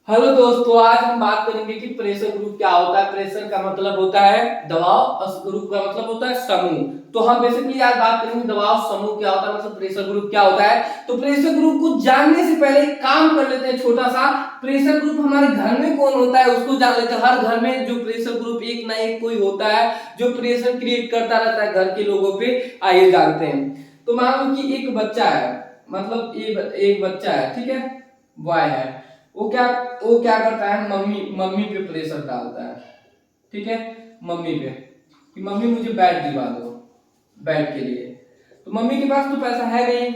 Hello दोस्तों, आज हम बात करेंगे कि प्रेशर ग्रुप क्या होता है। प्रेशर का मतलब होता है दबाव और ग्रुप का मतलब होता है समूह। तो हम बेसिकली आज बात करेंगे दबाव समूह क्या होता है, मतलब प्रेशर ग्रुप क्या होता है। तो प्रेशर ग्रुप को जानने से पहले एक काम कर लेते हैं छोटा सा। प्रेशर ग्रुप हमारे घर में कौन होता है उसको जान लेते हैं। हर घर में जो प्रेशर ग्रुप एक ना एक कोई होता है जो प्रेशर क्रिएट करता रहता है घर के लोगों पे। आइए जानते हैं। तो मान लो कि एक बच्चा है, मतलब एक बच्चा है, ठीक है, बॉय है। वो क्या वो क्या करता है, मम्मी मम्मी पे प्रेशर डालता है, ठीक है, मम्मी पे कि मम्मी मुझे बैट दिलवा दो, बैट के लिए। तो मम्मी के पास तो पैसा है नहीं,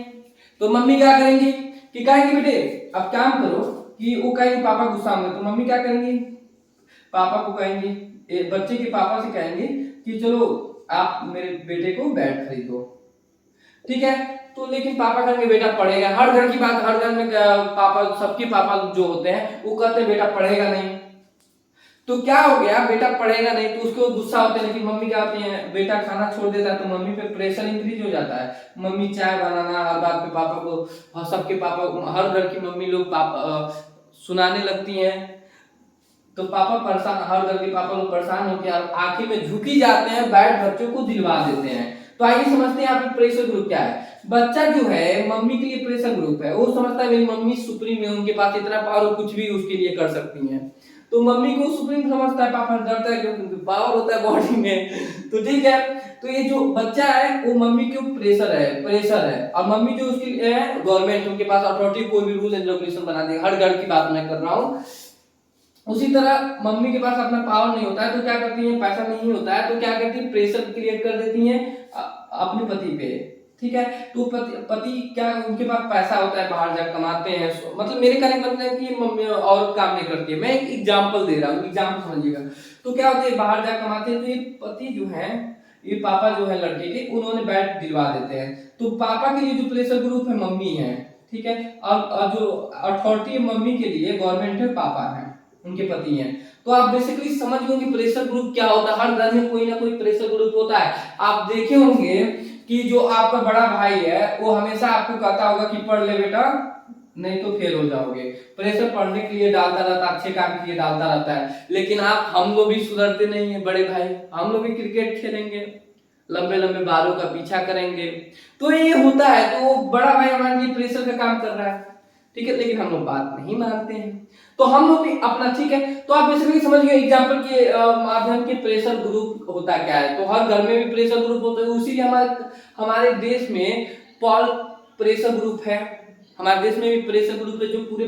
तो मम्मी क्या करेंगी कि कहेंगे बेटे अब काम करो, कि वो कहेंगे पापा गुस्सा में, तो मम्मी क्या करेंगी, पापा को कहेंगे, बच्चे के पापा से कहेंगे कि चलो आप मेरे बेटे को बैट खरीदो, ठीक है। तो लेकिन पापा कहेंगे बेटा पढ़ेगा। हर घर की बात, हर घर में पापा, सबके पापा जो होते हैं वो कहते हैं बेटा पढ़ेगा नहीं। तो क्या हो गया, बेटा पढ़ेगा नहीं तो उसको गुस्सा होते हैं। लेकिन मम्मी क्या होती है, बेटा खाना छोड़ देता है तो मम्मी पे प्रेशर इंक्रीज हो जाता है। मम्मी चाय बनाना हर बात पे पापा को, सबके पापा, हर घर की मम्मी लोग पापा सुनाने लगती हैं। तो पापा परेशान, हर घर के पापा लोग परेशान होकर आखिर में झुकी जाते हैं, बैठ बच्चों को दिलवा देते हैं। तो आइए समझते हैं यहाँ पे प्रेशर ग्रुप क्या है। बच्चा जो है मम्मी के लिए प्रेशर ग्रुप है। वो समझता है मेरी मम्मी सुप्रीम है, उनके पास इतना पावर, कुछ भी उसके लिए कर सकती है। तो मम्मी को सुप्रीम समझता है, पापा डरता है क्योंकि पावर होता है बॉडी में। तो ठीक है, तो ये जो बच्चा है वो मम्मी के प्रेशर है। और मम्मी जो उसके लिए है गवर्नमेंट, उनके पास अथॉरिटी, कोई भी रूल एंड रेगुलेशन बना देगा। हर घर की बात मैं कर रहा हूँ। उसी तरह मम्मी के पास अपना पावर नहीं होता है तो क्या करती है, पैसा नहीं होता है तो क्या करती है, प्रेशर क्रिएट कर देती है अपने पति पे, ठीक है। तो पति क्या, उनके पास पैसा होता है, बाहर जा कमाते हैं। मतलब मेरे कहने का मतलब है कि मम्मी और काम नहीं करती है। मैं एक एग्जांपल दे रहा हूँ, एग्जांपल समझिएगा। तो क्या होता है, बाहर जा कमाते हैं तो ये पति जो है, ये पापा जो है लड़के के, उन्होंने बैट दिलवा देते हैं। तो पापा के लिए जो प्रेशर ग्रुप है मम्मी है, ठीक है। और जो अथॉरिटी है मम्मी के लिए गवर्नमेंट है, पापा है, उनके पति हैं। तो आप बेसिकली समझ गए कि प्रेशर ग्रुप क्या होता है। हर घर में कोई ना कोई प्रेशर ग्रुप होता है। आप देखे होंगे कि जो आपका बड़ा भाई है वो हमेशा आपको कहता होगा कि पढ़ ले बेटा, नहीं तो फेल हो जाओगे। प्रेशर पढ़ने के लिए डालता रहता, अच्छे काम के लिए डालता रहता है। लेकिन हम लोग भी सुधरते नहीं है बड़े भाई, हम लोग भी क्रिकेट खेलेंगे, लंबे लंबे बालों का पीछा करेंगे। तो ये होता है, तो बड़ा भाई हमारे लिए प्रेशर का काम कर रहा है, ठीक है, लेकिन हम लोग बात नहीं मानते हैं। तो हम लोग भी अपना, ठीक है। तो आप बेसिकली समझ गए एग्जांपल के माध्यम के प्रेशर ग्रुप होता क्या है। तो हर घर में भी प्रेशर ग्रुप होता है, उसी हमारे हमारे देश में पॉल प्रेशर ग्रुप है। हमारे देश में भी प्रेशर ग्रुप है जो पूरे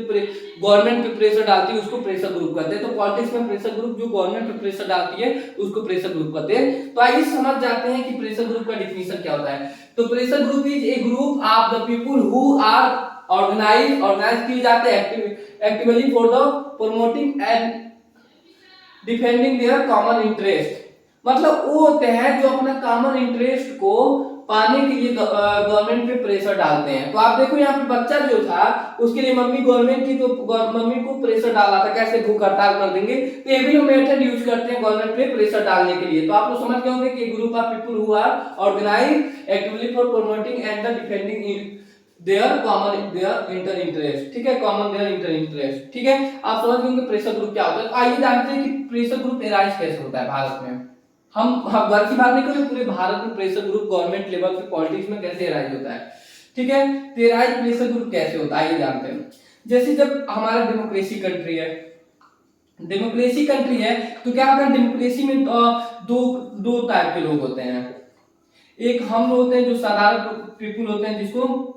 गवर्नमेंट पे प्रेशर डालती है, उसको प्रेशर ग्रुप कहते हैं। तो पॉलिटिक्स में प्रेशर ग्रुप जो गवर्नमेंट पे प्रेशर डालती है उसको प्रेशर ग्रुप कहते हैं। तो आइए समझ जाते हैं कि प्रेशर ग्रुप का डिफिनीशन क्या होता है। तो pressure group is a group of the people who are organise किए जाते हैं actively for the promoting and defending their common interest. मतलब वो होते हैं जो अपना कॉमन इंटरेस्ट को पाने के लिए गवर्नमेंट पे प्रेशर डालते हैं। तो आप देखो यहाँ पे बच्चा जो था उसके लिए मम्मी गवर्नमेंट की, तो मम्मी को प्रेशर डाला था, कैसे भूख हड़ताल कर देंगे। तो ये भी लोग मेथड यूज करते हैं गवर्नमेंट पे प्रेशर डालने के लिए। तो आप लोग समझ गए होंगे कि group of people who are organise actively for promoting and the defending their inter interest, ठीक है, कॉमन देयर इंटर इंटरेस्ट, ठीक है। आप समझ गए प्रेशर ग्रुप क्या होता है। तो आइए जानते हैं कि प्रेशर ग्रुप एराइज कैसे होता है भारत में। हम घर की बात नहीं करें, पूरे भारत में प्रेशर ग्रुप गवर्नमेंट लेवल पे पॉलिटिक्स में कैसे एराइज होता है, ठीक है। तो एराइज प्रेशर ग्रुप कैसे होता है आइए जानते हैं। जैसे जब हमारा डेमोक्रेसी कंट्री है, डेमोक्रेसी कंट्री है, तो क्या होता है डेमोक्रेसी में दो दो टाइप के लोग होते हैं। एक हम लोग होते हैं जो साधारण पीपल होते हैं, जिसको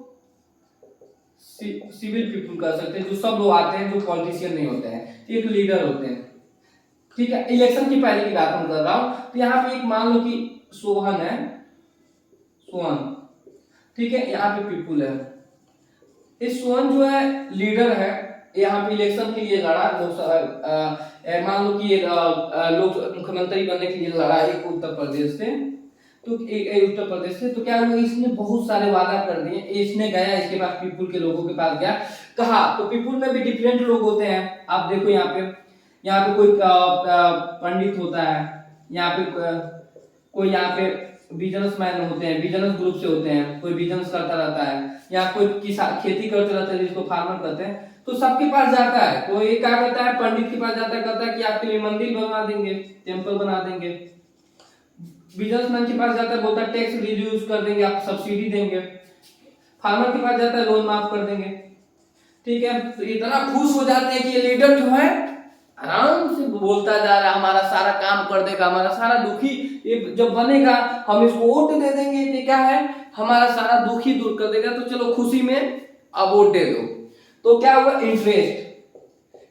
सिविल पीपल कर सकते हैं, जो सब लोग आते हैं जो पॉलिटिशियन नहीं होते हैं। एक लीडर होते हैं, ठीक है। इलेक्शन की पहले की बात हम कर रहा हूं। तो यहाँ पे एक मान लो कि सोहन है, सोहन, ठीक है, यहाँ पे पीपल है। इस सोहन जो है लीडर है, यहाँ पे इलेक्शन के लिए लड़ा, मान लो कि लोग मुख्यमंत्री बनने के लिए लड़ा एक उत्तर प्रदेश से। तो उत्तर प्रदेश से तो क्या हुआ, इसने बहुत सारे वादा कर दिए। इसने गया, इसके पास पीपुल के लोगों के पास गया, कहा। तो पीपुल में भी डिफरेंट लोग होते हैं। आप देखो यहाँ पे कोई पंडित होता है, यहाँ पे कोई यहाँ पे बिजनेसमैन होते हैं, बिजनेस ग्रुप से होते हैं, कोई बिजनेस करता रहता है, या कोई किसान खेती करते रहते हैं जिसको फार्मर कहते हैं। तो सबके पास जाता है, तो ये क्या करता है, पंडित के पास जाता है, कहता है कि आपके लिए मंदिर बनवा देंगे, टेम्पल बना देंगे। बिजनेसमैन के पास जाता है, बोलता है टैक्स रिड्यूस कर देंगे, आप सब्सिडी देंगे। फार्मर के पास जाता है, लोन माफ कर देंगे। ठीक है, तो इतना खुश हो जाते हैं कि ये लीडर जो है आराम से बोलता जा रहा है, हमारा सारा काम कर देगा, हमारा सारा दुखी ये जब बनेगा हम इसको वोट दे देंगे, ये क्या है, हमारा सारा दुखी दूर कर देगा, तो चलो खुशी में अब वोट दे दो। तो क्या हुआ,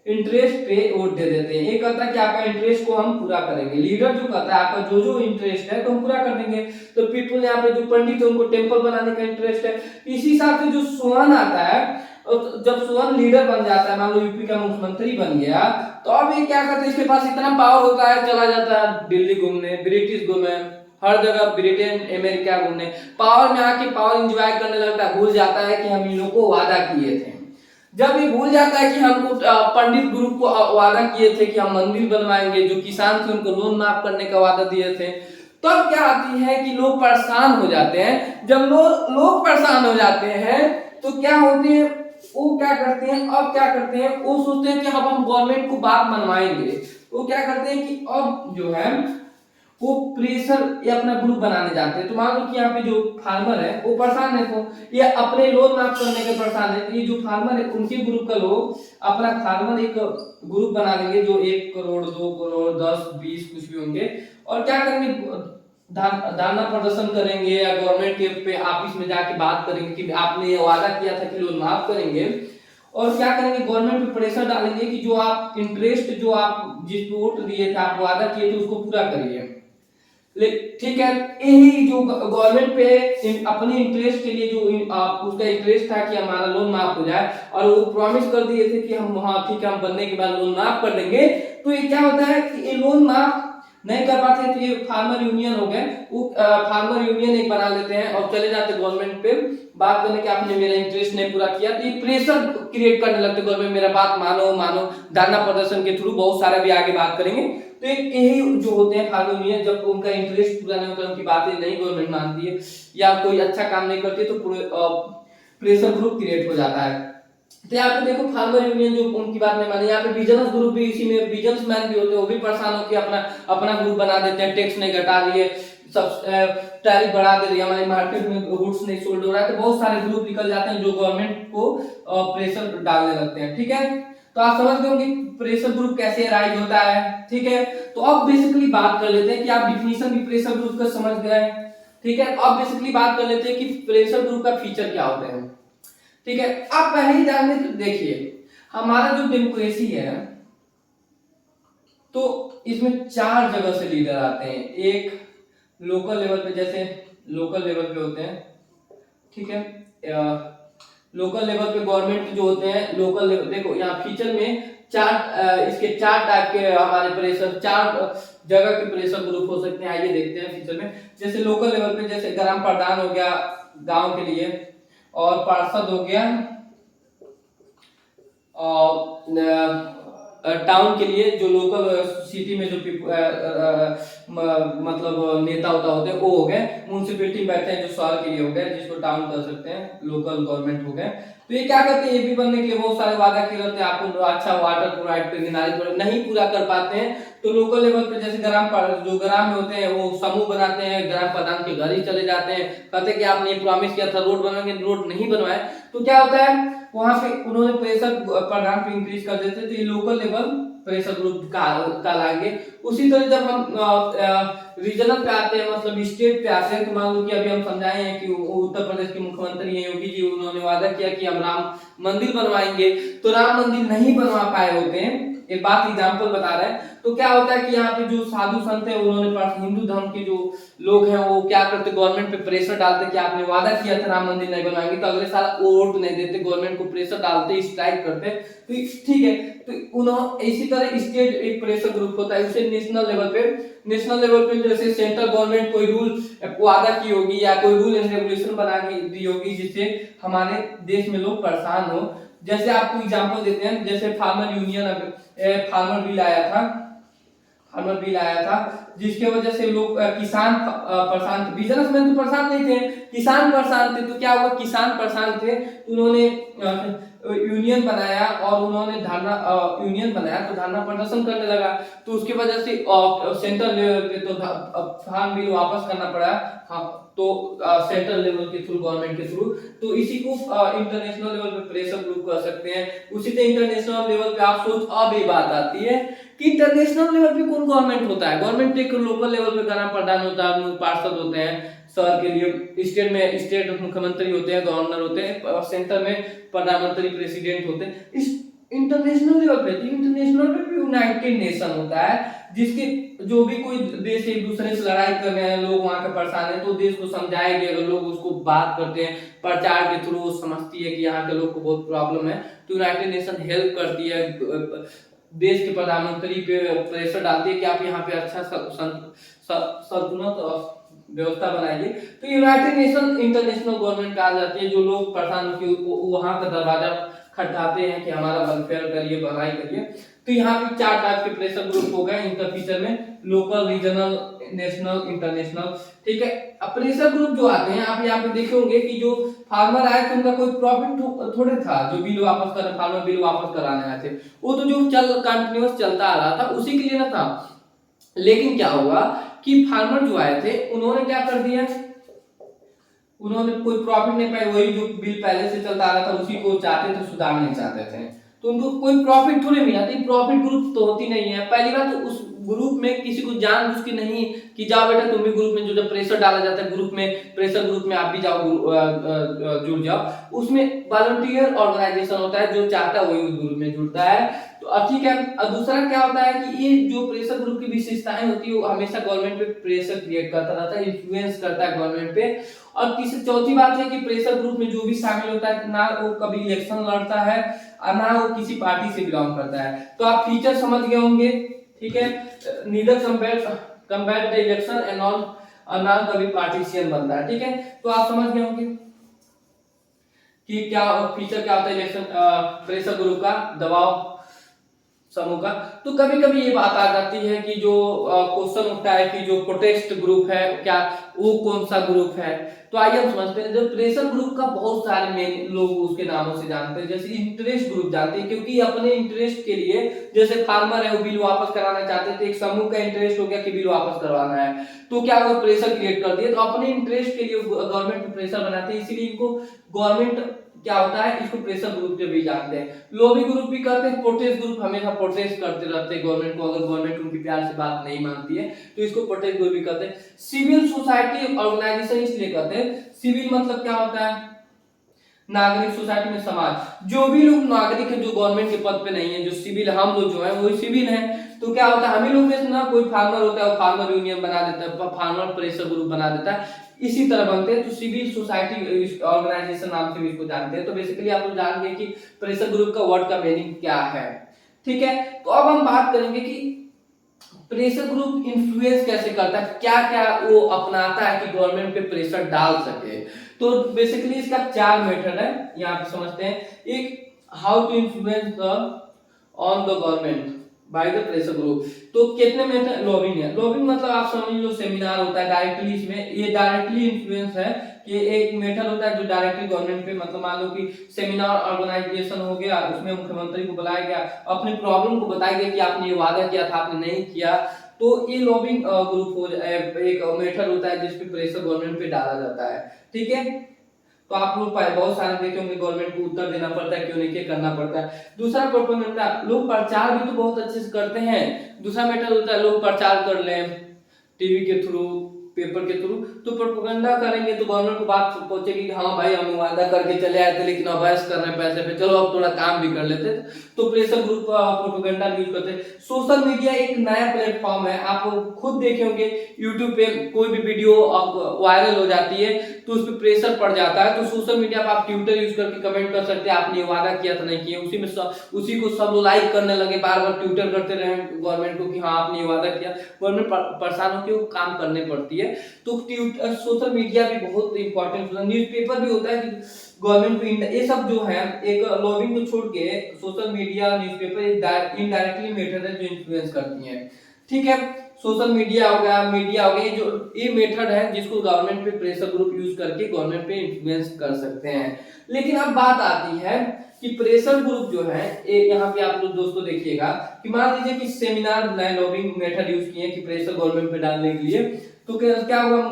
इंटरेस्ट पे वोट दे देते हैं। ये कहता है कि आपका इंटरेस्ट को हम पूरा करेंगे, लीडर जो कहता है आपका जो जो इंटरेस्ट है तो हम पूरा कर देंगे। तो पीपल यहाँ पे जो पंडित है उनको टेम्पल बनाने का इंटरेस्ट है। इसी हिसाब से जो सोहन आता है, जब सोहन लीडर बन जाता है, मान लो यूपी का मुख्यमंत्री बन गया, तो अब ये क्या करते हैं, इसके पास इतना पावर होता है, चला जाता है दिल्ली घूमने, ब्रिटिश घूमने, हर जगह ब्रिटेन अमेरिका घूमने, पावर में आके पावर एंजॉय करने लगता है, भूल जाता है कि हम इन लोगों को वादा किए थे। जब ये भूल जाता है कि हमको पंडित ग्रुप को वादा किए थे कि हम मंदिर बनवाएंगे, जो किसान थे उनको लोन माफ करने का वादा दिए थे, तब क्या आती है कि लोग परेशान हो जाते हैं। जब लोग परेशान हो जाते हैं तो क्या होते हैं, वो क्या करते हैं, अब क्या करते हैं, वो सोचते हैं कि अब हम गवर्नमेंट को बात मनवाएंगे। वो क्या करते हैं कि अब जो है वो प्रेशर ये अपना ग्रुप बनाने जाते हैं। तो मान लो कि यहाँ पे जो फार्मर है वो परेशान है, तो ये अपने लोन माफ करने के परेशान है, तो ये जो फार्मर है उनके ग्रुप का लोग अपना फार्मर एक ग्रुप बना देंगे, जो 1 करोड़ 2 करोड़ 10 20 कुछ भी होंगे, और क्या करेंगे, धरना प्रदर्शन करेंगे या गवर्नमेंट के पे ऑफिस में जाके बात करेंगे कि आपने ये वादा किया था कि लोन माफ करेंगे। और क्या करेंगे, गवर्नमेंट पे प्रेशर डालेंगे कि जो आप इंटरेस्ट जो आप जिस वोट दिए थे, आप वादा किए थे, उसको पूरा करिए। ठीक है, यही जो गवर्नमेंट पे अपने इंटरेस्ट के लिए जो उसका इंटरेस्ट था कि हमारा लोन माफ हो जाए, और वो प्रॉमिस कर दिए थे कि हम हाँ ठीक है हम बनने के बाद लोन माफ कर देंगे, तो ये क्या होता है कि ये लोन माफ नहीं कर पाते, तो ये फार्मर यूनियन हो गए, वो फार्मर यूनियन एक बना लेते हैं और चले जाते गवर्नमेंट पे बात करने कि आपने मेरा इंटरेस्ट नहीं पूरा किया। तो ये प्रेशर क्रिएट करने लगते गवर्नमेंट, मेरा बात मानो मानो, धरना प्रदर्शन के थ्रू, बहुत सारा भी आगे बात करेंगे। तो यही जो होते हैं फार्मर यूनियन, जब उनका इंटरेस्ट पूरा नहीं होता, उनकी बातें नहीं गवर्नमेंट मानती है या कोई अच्छा काम नहीं करती, तो पूरे प्रेशर ग्रुप क्रिएट हो जाता है। तो यहाँ पे देखो फार्मर यूनियन जो उनकी बात नहीं मानी, यहाँ पे बिजनेस ग्रुप भी, इसी में बिजनेसमैन भी होते हैं, वो भी परेशान होकर अपना अपना ग्रुप बना देते हैं, टैक्स नहीं घटा लिए, सब टैरिफ बढ़ा दे रही है, हमारे मार्केट में गुड्स नहीं सोल्ड हो रहा है, तो बहुत सारे ग्रुप निकल जाते हैं जो गवर्नमेंट को प्रेशर डालने लगते हैं। ठीक है, तो आप समझ गए कि प्रेशर ग्रुप कैसे राइज होता है। ठीक है, तो अब बेसिकली बात कर लेते हैं कि आप डिफिनीशन भी प्रेशर ग्रुप का समझ गए। ठीक है, अब बेसिकली बात कर लेते हैं कि प्रेशर ग्रुप का फीचर क्या होते हैं। ठीक है, आप पहले ही जानने तो देखिए, हमारा जो डेमोक्रेसी है तो इसमें 4 जगह से लीडर आते हैं। एक लोकल लेवल पे, जैसे लोकल लेवल पे होते हैं, ठीक है, लोकल लेवल पे गवर्नमेंट जो होते हैं, लोकल लेवल, देखो यहाँ फीचर में 4 इसके 4 टाइप के हमारे प्रेशर, 4 जगह के प्रेशर ग्रुप हो सकते हैं। आइए देखते हैं फीचर में। जैसे लोकल लेवल पे, जैसे ग्राम प्रधान हो गया गांव के लिए, और पार्षद हो गया टाउन के लिए, जो लोकल सिटी में जो मतलब नेता होते हैं वो हो गए। म्युनिसिपैलिटी में बैठते हैं जो शहर के लिए हो गए, जिसको टाउन कर सकते हैं, लोकल गवर्नमेंट हो गए। तो ये क्या करते हैं, ये भी बनने के लिए बहुत सारे वादा किए रहते हैं, आपको अच्छा वाटर प्रोवाइड करेंगे, नाली नहीं पूरा कर पाते हैं, तो लोकल लेवल पे जैसे जो ग्राम में होते हैं वो समूह बनाते हैं, ग्राम प्रधान के घर ही चले जाते हैं, कहते हैं कि आपने ये प्रॉमिस किया था रोड बनाएंगे, रोड नहीं बनवाए, तो क्या होता है वहां पे उन्होंने प्रेशर प्रधान पे इंक्रीज कर देते हैं, तो ये लोकल लेवल प्रेशर ग्रुप का लाएंगे। उसी तरह जब हम रीजनल पे आते हैं, मतलब स्टेट पे आते हैं, तो मान लो कि अभी हम समझाए हैं कि उत्तर प्रदेश के मुख्यमंत्री हैं योगी जी, उन्होंने वादा किया कि हम राम मंदिर बनवाएंगे, तो राम मंदिर नहीं बनवा पाए होते हैं, एक बात एग्जांपल बता रहे हैं। तो क्या होता है कि यहाँ पे जो साधु संत है उन्होंने हिंदू धर्म के जो लोग हैं वो क्या करते, गवर्नमेंट पे प्रेशर डालते कि आपने वादा किया था राम मंदिर नहीं बनवाएंगे, तो अगले साल वोट नहीं देते, गवर्नमेंट को प्रेशर डालते, स्ट्राइक करते। तो ठीक है, तो उन्होंने इसी तरह स्टेट एक प्रेशर ग्रुप होता है, उसे नेशनल लेवल पे जैसे सेंट्रल गवर्नमेंट कोई रूल वादा की होगी या कोई रूल एंड रेगुलेशन बना के दी होगी जिससे हमारे देश में लोग परेशान हो। जैसे आपको एग्जांपल देते हैं, जैसे फार्मर यूनियन, फार्मर बिल आया था, फार्मर बिल आया था, जिसके वजह से लोग किसान परेशान थे, बिजनेसमैन तो परेशान नहीं थे, किसान परेशान थे। तो क्या हुआ, किसान परेशान थे, उन्होंने यूनियन बनाया और उन्होंने धरना यूनियन बनाया तो धरना प्रदर्शन करने लगा। तो उसकी वजह से सेंट्रल लेवल पे तो फार्म बिल वापस करना पड़ा। हाँ, तो सेंट्रल लेवल के थ्रू, गवर्नमेंट के थ्रू। तो इसी को इंटरनेशनल लेवल पे प्रेशर ग्रुप कर सकते हैं। उसी से इंटरनेशनल लेवल पे आप सोच, अब ये बात आती है कि इंटरनेशनल लेवल पे कौन गवर्नमेंट होता है। गवर्नमेंट एक लोकल लेवल पे ग्राम प्रधान होता है, पार्षद होते हैं शहर के लिए, स्टेट में स्टेट मुख्यमंत्री होते हैं, गवर्नर होते हैं, और सेंटर में प्रधानमंत्री प्रेसिडेंट होते हैं। इस इंटरनेशनल लेवल पे, इंटरनेशनल पे यूनाइटेड नेशन होता है, जिसके जो भी कोई देश एक दूसरे से लड़ाई कर रहे हैं, लोग वहां के परेशान है, तो देश को समझाएंगे। अगर लोग उसको बात करते हैं प्रचार के थ्रू, समझती है कि यहाँ के लोग को बहुत प्रॉब्लम है, तो यूनाइटेड नेशन हेल्प करती है, देश के प्रधानमंत्री पे प्रेशर डालती है कि आप यहाँ पे अच्छा संतुलित व्यवस्था बनाइए। तो यूनाइटेड नेशन इंटरनेशनल गवर्नमेंट आ जाती है, जो लोग परेशान होकर वहां का दरवाजा खटखटाते हैं कि हमारा वेलफेयर करिए, भलाई करिए। तो यहाँ पे 4 टाइप के प्रेशर ग्रुप हो गए इंटर फ्यूचर में, लोकल, रीजनल, नेशनल, इंटरनेशनल। ठीक है, अब प्रेशर ग्रुप जो आते हैं, आप यहाँ पे देखेंगे कि जो फार्मर आए थे उनका कोई प्रॉफिट थोड़े था, जो बिल वापस कर, फार्मर बिल वापस कराने आए थे, वो तो जो कंटिन्यूअस चलता आ रहा था उसी के लिए ना था। लेकिन क्या हुआ कि फार्मर जो आए थे उन्होंने क्या कर दिया, उन्होंने कोई प्रॉफिट नहीं पाई, वही जो बिल पहले से चलता आ रहा था उसी को चाहते थे, सुधारना चाहते थे, तो उनको कोई प्रॉफिट थोड़ी मिला। तो प्रॉफिट ग्रुप तो होती नहीं है। पहली बात तो उस ग्रुप में किसी को जानबूझ के नहीं कि जाओ बेटा तुम भी ग्रुप में, जो जब प्रेशर डाला जाता है ग्रुप में, प्रेशर ग्रुप में आप भी जाओ, जुड़ जाओ। उसमें वॉलंटियर ऑर्गेनाइजेशन होता है, जो चाहता है वही उस ग्रुप में जुड़ता है। तो ठीक है। दूसरा क्या होता है कि ये जो प्रेशर ग्रुप की विशेषताएं होती है, वो हमेशा गवर्नमेंट पे प्रेशर क्रिएट करता रहता है, इन्फ्लुएंस करता है गवर्नमेंट पे। और तीसरी चौथी बात है कि प्रेशर ग्रुप में जो भी शामिल होता है, ना वो कभी इलेक्शन लड़ता है और ना वो किसी पार्टी से बिलोंग करता है। तो आप फीचर समझ गए होंगे, ठीक है। Neither compare the election and ना कभी पार्टीशियन बनता है, ठीक है। तो आप समझ गए होंगे कि क्या फीचर क्या होता है इलेक्शन प्रेशर ग्रुप का, दबाव समूह का। तो कभी कभी ये बात आ जाती है कि जो क्वेश्चन उठता है कि जो प्रोटेस्ट ग्रुप है, क्या वो कौन सा ग्रुप है। तो आइए हम समझते हैं। जो प्रेशर ग्रुप का बहुत सारे मेन लोग उसके नामों से जानते हैं, जैसे इंटरेस्ट ग्रुप जानते हैं, क्योंकि अपने इंटरेस्ट के लिए, जैसे फार्मर है वो बिल वापस कराना चाहते थे, एक समूह का इंटरेस्ट हो गया कि बिल वापस करवाना है, तो क्या वो प्रेशर क्रिएट कर दिए। तो अपने इंटरेस्ट के लिए गवर्नमेंट प्रेशर बनाते हैं, इसीलिए इनको गवर्नमेंट क्या होता है, इसको प्रेशर ग्रुप के भी जानते हैं। लॉबी ग्रुप भी कहते हैं। प्रोटेस्ट ग्रुप हमेशा प्रोटेस्ट करते रहते हैं गवर्नमेंट को, अगर गवर्नमेंट उनकी प्यार से बात नहीं मानती है, तो इसको प्रोटेस्ट ग्रुप भी कहते हैं। सिविल सोसाइटी ऑर्गेनाइजेशन इसलिए कहते हैं, सिविल मतलब क्या होता है, नागरिक, सोसाइटी में समाज, जो भी लोग नागरिक है जो गवर्नमेंट के पद पे नहीं है, जो सिविल, हम लोग जो है वही सिविल है। तो क्या होता है, हम ही लोग में ना कोई फार्मर होता है, वो फार्मर यूनियन बना देता है, फार्मर प्रेशर ग्रुप बना देता है, इसी तरह बनते हैं। तो सिविल सोसाइटी ऑर्गेनाइजेशन नाम से भी इसको जानते हैं। तो बेसिकली आप लोग जान गए कि प्रेशर ग्रुप का वर्ड का मीनिंग क्या है, ठीक है। तो अब हम बात करेंगे कि प्रेशर ग्रुप इन्फ्लुएंस कैसे करता है, क्या क्या वो अपनाता है कि गवर्नमेंट पे प्रेशर डाल सके। तो बेसिकली इसका 4 मेथड है, यहाँ पे समझते हैं। एक, how to influence the on the government by the pressure group. तो कितने मेथड, लॉबिंग है। लॉबिंग मतलब आप समझ लो सेमिनार होता है डायरेक्टली, इसमें ये डायरेक्टली इन्फ्लुएंस है कि एक मेथड होता है जो डायरेक्टली गवर्नमेंट पे, मतलब मान लो कि सेमिनार ऑर्गेनाइजेशन हो गया, उसमें मुख्यमंत्री को बुलाया गया, अपनी प्रॉब्लम को बताया गया कि आपने ये वादा किया था, आपने नहीं किया, तो ये लॉबिंग ग्रुप हो एक मेथड होता है जिसपे प्रेशर गवर्नमेंट पे डाला जाता है, ठीक है। तो आप लोग बहुत सारे देखे होंगे गवर्नमेंट को उत्तर देना पड़ता है, क्यों नहीं, क्या करना पड़ता है। दूसरा प्रोपेगेंडा, लोग प्रचार भी तो बहुत अच्छे से करते हैं। दूसरा मेथड होता है लोग प्रचार कर लें टीवी के थ्रू, पेपर के थ्रू। तो प्रोपेगेंडा करेंगे तो गवर्नमेंट को बात पहुंचेगी कि हाँ भाई हम वादा करके चले आए थे लेकिन अभ्यास कर रहे हैं पैसे पे, चलो अब थोड़ा काम भी कर लेते। तो प्रेशर ग्रुप प्रोपेगेंडा यूज करते हैं। सोशल मीडिया एक नया प्लेटफॉर्म है, आप खुद देखे होंगे यूट्यूब पे कोई भी वीडियो वायरल हो जाती है तो उस पर प्रेशर पड़ जाता है। तो सोशल मीडिया पर आप ट्विटर यूज करके कमेंट कर सकते हैं, आपने ये वादा किया था नहीं किया, उसी में उसी को सब लाइक करने लगे, बार बार ट्विटर करते रहे गवर्नमेंट को कि हाँ आपने ये वादा किया, गवर्नमेंट परेशान होकर वो काम करने पड़ती है। तो सोशल मीडिया भी बहुत इंपॉर्टेंट होता है। न्यूज़पेपर भी होता है कि गवर्नमेंट को, ये सब जो है एक लॉबिंग को छोड़ के social media, newspaper indirectly method है जो इन्फ्लुएंस करती हैं, ठीक है। सोशल मीडिया हो गया, मीडिया हो गया, ये मेथड है जिसको गवर्नमेंट पे प्रेशर ग्रुप यूज करके गवर्नमेंट पे इन्फ्लुएंस कर सकते हैं। लेकिन अब बात आती है कि प्रेशर ग्रुप जो है, यहाँ पे आप लोग दोस्तों देखिएगा कि मान लीजिए कि सेमिनार बुलाए, लॉबिंग मेथड यूज किए कि प्रेशर गवर्नमेंट पे डालने के लिए, तो क्या होगा,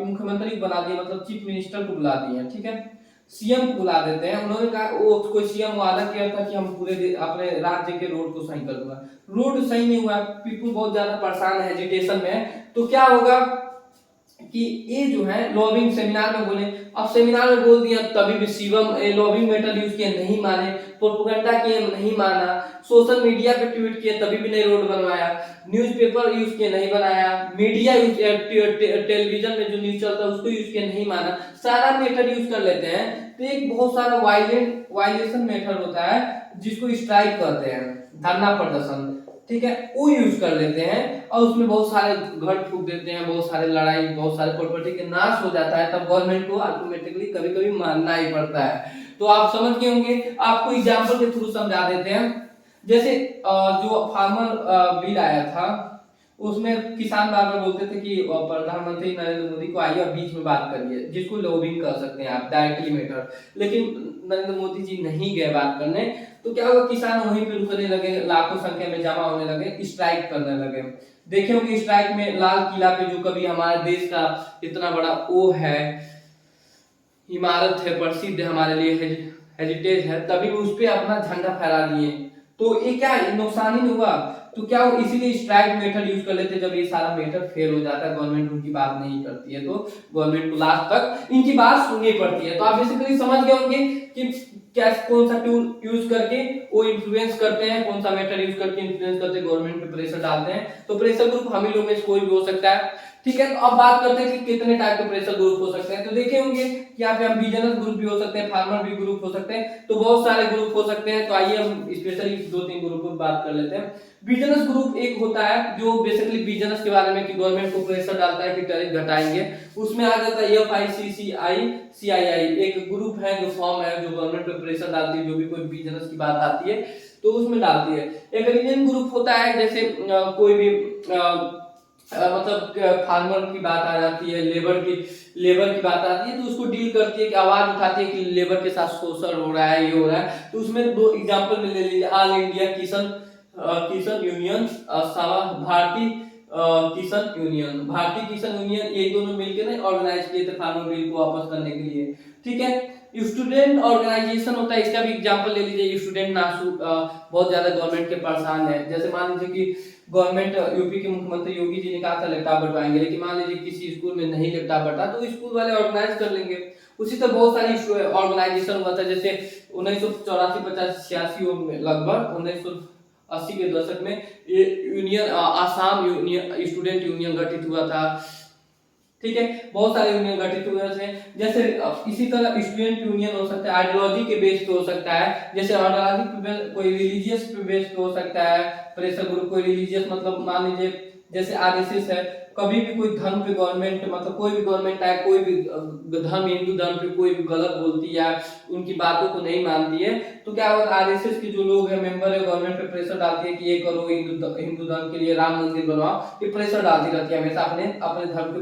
मुख्यमंत्री बना दिए, मतलब चीफ मिनिस्टर को बुला दिए, ठीक है, सीएम को बुला देते हैं। उन्होंने कहा, वो कोई सीएम वादा किया था कि हम पूरे अपने राज्य के रोड को सही कर दूंगा, रोड सही नहीं हुआ, पीपल बहुत ज्यादा परेशान है, हेजिटेशन में है, तो क्या होगा कि ये जो है लॉबिंग सेमिनार में बोले, अब सेमिनार में बोल दिया तभी भी शिवम लॉबिंग मेथड यूज किए नहीं माने, प्रोपेगेंडा किए नहीं माना, सोशल मीडिया पे ट्वीट किए तभी भी नहीं रोड बनवाया, न्यूज़पेपर यूज किए नहीं बनाया, मीडिया यूज टेलीविजन में जो न्यूज चलता है उसको यूज किए नहीं माना, सारा मेथड यूज कर लेते हैं। तो एक बहुत सारा वायलेशन मेथड होता है जिसको स्ट्राइक कहते हैं, धरना प्रदर्शन, ठीक है, वो यूज कर लेते हैं और उसमें बहुत सारे घर फूक देते हैं, बहुत सारे लड़ाई, बहुत सारे प्रॉपर्टी के नाश हो जाता है, तब गवर्नमेंट को ऑटोमेटिकली कभी कभी मानना ही पड़ता है। तो आप समझ गए होंगे, आपको एग्जांपल के थ्रू समझा देते हैं। जैसे जो फार्मर बिल आया था, उसमें किसान बार बार बोलते थे कि प्रधानमंत्री नरेंद्र मोदी को आइए और बीच में बात करिए, जिसको लॉबिंग कर सकते हैं आप, डायरेक्टली मेथड, लेकिन नरेंद्र मोदी जी नहीं गए बात करने, तो क्या हुआ, किसान वहीं पे रुकने लगे, लाखों संख्या में जमा होने लगे, स्ट्राइक करने लगे। देखे होंगे स्ट्राइक में लाल किला पे, जो कभी हमारे देश का इतना बड़ा वो है, इमारत है, प्रसिद्ध है हमारे लिए, हेरिटेज है, तभी उस पे अपना झंडा फहरा दिए। तो ये क्या नुकसान ही नहीं हुआ, तो क्या वो इसीलिए स्ट्राइक मेथड यूज कर लेते। जब ये सारा मेथड फेल हो जाता है, गवर्नमेंट उनकी बात नहीं करती है, तो गवर्नमेंट को लास्ट तक इनकी बात सुननी पड़ती है। तो आप बेसिकली समझ गए होंगे कि क्या कौन सा टूल यूज करके वो इन्फ्लुएंस करते हैं, कौन सा मेथड यूज करके इन्फ्लुएंस करते हैं, गवर्नमेंट पे प्रेशर डालते हैं। तो प्रेशर ग्रुप हम ही लोग में से कोई भी हो सकता है, ठीक है। तो अब बात करते हैं कि कितने टाइप के प्रेशर ग्रुप हो सकते हैं। तो देखे होंगे कि यहाँ पे हम बिजनेस ग्रुप भी हो सकते हैं, फार्मर भी ग्रुप हो सकते हैं, तो बहुत सारे ग्रुप हो सकते हैं। तो आइए हम स्पेशली 2-3 ग्रुप पर बात कर लेते हैं। बिजनेस ग्रुप एक होता है जो बेसिकली बिजनेस के बारे में कि गवर्नमेंट को प्रेशर डालता है कि टैरिफ घटाएंगे, उसमें आ जाता है FICCI एक ग्रुप है, जो फॉर्म है, जो गवर्नमेंट पे प्रेशर डालती है, जो भी कोई बिजनेस की बात आती है तो उसमें डालती है। एक रीजन ग्रुप होता है, जैसे कोई भी मतलब फार्मर की बात आ जाती है, लेबर की बात आती है, तो उसको डील करती है कि आवाज उठाती है कि लेबर के साथ शोषण हो रहा है, ये हो रहा है। तो उसमें 2 एग्जांपल ले लीजिए, ऑल इंडिया किसान यूनियन, भारतीय किसान यूनियन, ये दोनों मिलकर ने ऑर्गेनाइज किए थे फार्मर बिल को वापस करने के लिए, ठीक है। स्टूडेंट ऑर्गेनाइजेशन होता है, इसका भी एग्जांपल ले लीजिए, स्टूडेंट नासू बहुत ज्यादा गवर्नमेंट के परेशान है। जैसे मान लीजिए कि गवर्नमेंट, यूपी के मुख्यमंत्री योगी जी ने कहा था लैपटॉप बंटवाएंगे, लेकिन मान लीजिए किसी स्कूल में नहीं लैपटॉप बंटा, तो स्कूल वाले ऑर्गेनाइज कर लेंगे। उसी तरह बहुत सारी ऑर्गेनाइजेशन हुआ था, जैसे 1984-85 में, लगभग 1980 के दशक में ये union, Assam union student union गठित हुआ था, ठीक है। बहुत सारे यूनियन गठित हुए थे। जैसे इसी तरह स्टूडेंट यूनियन हो सकता है, आइडियोलॉजी के बेस पे हो सकता है, जैसे आइडियोलॉजी पे कोई रिलीजियस पे बेस पे हो सकता है प्रेशर ग्रुप, कोई रिलीजियस मतलब मान लीजिए जैसे आरएसएस है, कभी भी कोई धर्म पे गवर्नमेंट, मतलब कोई भी गवर्नमेंट है, कोई भी धर्म, हिंदू धर्म पे कोई भी गलत बोलती है या उनकी बातों को नहीं मानती है, तो क्या होगा, आरएसएस के जो लोग हैं, मेंबर है, गवर्नमेंट पे प्रेशर डालती है कि ये करो, हिंदू धर्म के लिए राम मंदिर बनवाओ, ये प्रेशर डालती रहती है हमेशा अपने धर्म के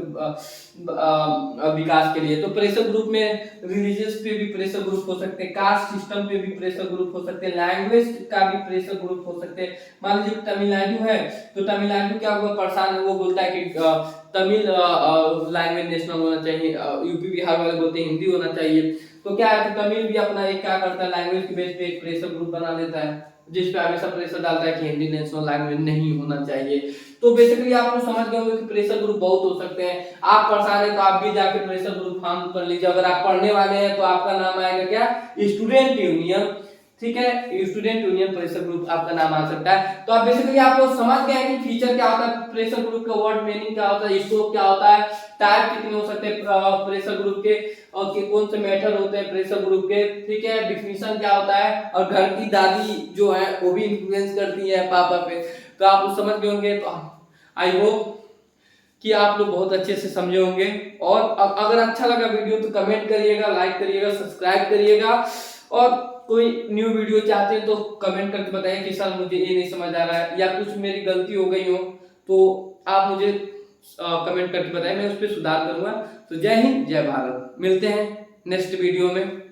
विकास के लिए। तो प्रेशर ग्रुप में रिलीजियस पे भी प्रेशर ग्रुप हो सकते हैं, कास्ट सिस्टम पे भी प्रेशर ग्रुप हो सकते हैं, लैंग्वेज का भी प्रेशर ग्रुप हो सकते हैं। मान लीजिए तमिलनाडु है, तो तमिलनाडु क्या हुआ, परेशान है, वो बोलता है कि तमिल लैंग्वेज नेशनल होना चाहिए, यूपी बिहार वाले बोलते हैं हिंदी होना चाहिए। तो क्या है कि तमिल भी अपना एक क्या करता है, लैंग्वेज के बेस पे एक प्रेशर ग्रुप बना लेता है, जिस पे हमेशा प्रेशर डालता है कि हिंदी नेशनल लैंग्वेज नहीं होना चाहिए। तो बेसिकली आप लोग समझ गए होंगे कि प्रेशर ग्रुप बहुत हो सकते हैं। आप परेशान है तो आप भी जाके प्रेशर ग्रुप फॉर्म कर लीजिए। अगर आप पढ़ने वाले हैं तो आपका नाम आएगा क्या, स्टूडेंट यूनियन, ठीक है, स्टूडेंट यूनियन प्रेशर ग्रुप आपका नाम आ सकता है। तो आप बेसिकली आप लोग समझ गए कि फीचर क्या होता है प्रेशर ग्रुप का, वर्ड मीनिंग क्या होता है, स्कोप क्या होता है, टाइप कितने हो सकते हैं प्रेशर ग्रुप के, और कौन से मेथड होते हैं प्रेशर ग्रुप के, ठीक है, डिफिनीशन क्या होता है, और घर की दादी जो है वो भी इन्फ्लुएंस करती है पापा पे। तो आप लोग समझ गए होंगे। तो आई होप कि आप लोग बहुत अच्छे से समझे होंगे। और अगर अच्छा लगा वीडियो तो कमेंट करिएगा, लाइक करिएगा, सब्सक्राइब करिएगा, और कोई न्यू वीडियो चाहते हैं तो कमेंट करके बताइए कि सर मुझे ये नहीं समझ आ रहा है, या कुछ मेरी गलती हो गई हो तो आप मुझे कमेंट करके बताएं, मैं उस पर सुधार करूंगा। तो जय हिंद, जय भारत, मिलते हैं नेक्स्ट वीडियो में।